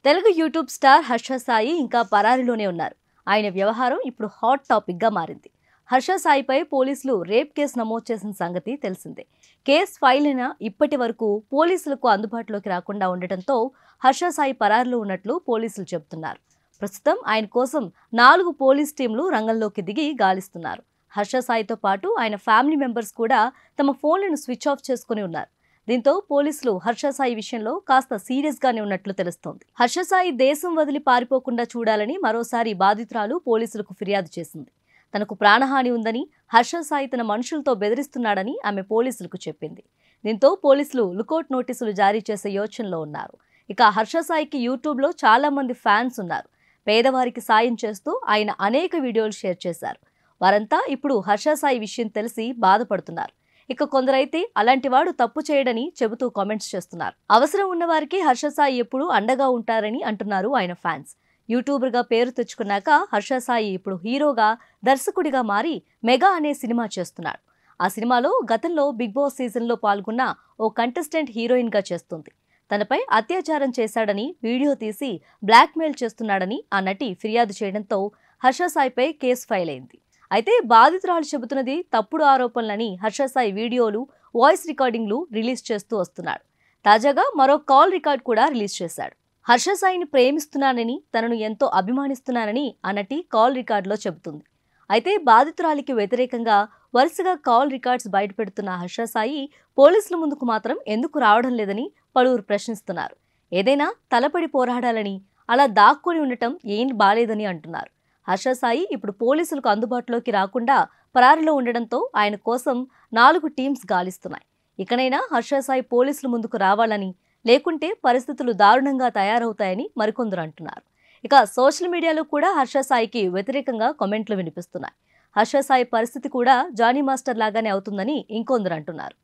Telugu YouTube star Harsha Sai ఇంకా పరారీలోనే ఉన్నారు. ఆయన వ్యవహారం ఇప్పుడు హాట్ టాపిక్ గా మారింది. హర్ష సాయిపై పోలీసులు రేప్ కేసు నమోదు చేసిన సంగతి తెలిసిందే. కేసు ఫైల్ అయిన ఇప్పటి వరకు పోలీసులకు అందుబాటులోకి రాకుండా ఉండటంతో హర్ష సాయి పరారీలో ఉన్నట్లు పోలీసులు చెబుతున్నారు. ప్రస్తుతం ఆయన కోసం 4 పోలీస్ టీంలు రంగంలోకి దిగి గాలిస్తున్నారు. హర్ష సాయితో పాటు ఆయన ఫ్యామిలీ మెంబర్స్ కూడా తమ ఫోన్లను స్విచ్ ఆఫ్ చేసుకుని ఉన్నారు. దీంతో పోలీసులు హర్ష సాయి విషయంలో కాస్త సీరియస్ గానే ఉన్నట్లు తెలుస్తోంది. హర్ష సాయి దేశం వదిలి పారిపోకుండా చూడాలని మరోసారి బాధితురాలు పోలీసులకు ఫిర్యాదు చేసింది. తనకు ప్రాణహాని ఉందని, హర్ష సాయి తన మనుషులతో బెదిరిస్తున్నాడని ఆమె పోలీసులకు చెప్పింది. దీంతో పోలీసులు లుకౌట్ నోటీసులు జారీ చేసే యోచనలో ఉన్నారు. ఇక హర్ష సాయికి యూట్యూబ్లో చాలా మంది ఫ్యాన్స్ ఉన్నారు. పేదవారికి సాయం చేస్తూ ఆయన అనేక వీడియోలు షేర్ చేశారు. వారంతా ఇప్పుడు హర్ష సాయి విషయం తెలిసి బాధపడుతున్నారు. ఇక కొందరైతే అలాంటి వాడు తప్పు చేయడని చెబుతూ కామెంట్స్ చేస్తున్నారు. అవసరం ఉన్న వారికి హర్ష సాయి ఎప్పుడూ అండగా ఉంటారని అంటున్నారు ఆయన ఫ్యాన్స్. యూట్యూబర్గా పేరు తెచ్చుకున్నాక హర్ష సాయి ఇప్పుడు హీరోగా, దర్శకుడిగా మారి మెగా అనే సినిమా చేస్తున్నాడు. ఆ సినిమాలో గతంలో బిగ్ బాస్ సీజన్లో పాల్గొన్న ఓ కంటెస్టెంట్ హీరోయిన్గా చేస్తుంది. తనపై అత్యాచారం చేశాడని వీడియో తీసి బ్లాక్మెయిల్ చేస్తున్నాడని ఆ నటి ఫిర్యాదు చేయడంతో హర్ష సాయిపై కేసు ఫైల్ అయింది. అయితే బాధితురాలు చెబుతున్నది తప్పుడు ఆరోపణలని హర్ష సాయి వీడియోలు, వాయిస్ రికార్డింగ్లు రిలీజ్ చేస్తూ వస్తున్నాడు. తాజాగా మరో కాల్ రికార్డ్ కూడా రిలీజ్ చేశాడు. హర్ష సాయిని ప్రేమిస్తున్నానని, తనను ఎంతో అభిమానిస్తున్నానని ఆ నటి కాల్ రికార్డులో చెబుతుంది. అయితే బాధితురాలికి వ్యతిరేకంగా వరుసగా కాల్ రికార్డ్స్ బయటపెడుతున్న హర్ష సాయి పోలీసుల ముందుకు మాత్రం ఎందుకు రావడం లేదని పలువురు ప్రశ్నిస్తున్నారు. ఏదైనా తలపడి పోరాడాలని, అలా దాక్కుని ఉండటం ఏం బాలేదని అంటున్నారు. హర్ష సాయి ఇప్పుడు పోలీసులకు అందుబాటులోకి రాకుండా పరారీలో ఉండడంతో ఆయన కోసం 4 టీమ్స్ గాలిస్తున్నాయి. ఇకనైనా హర్ష సాయి పోలీసుల ముందుకు రావాలని, లేకుంటే పరిస్థితులు దారుణంగా తయారవుతాయని మరికొందరు అంటున్నారు. ఇక సోషల్ మీడియాలో కూడా హర్ష సాయికి వ్యతిరేకంగా కామెంట్లు వినిపిస్తున్నాయి. హర్ష సాయి పరిస్థితి కూడా జానీ మాస్టర్ లాగానే అవుతుందని ఇంకొందరు అంటున్నారు.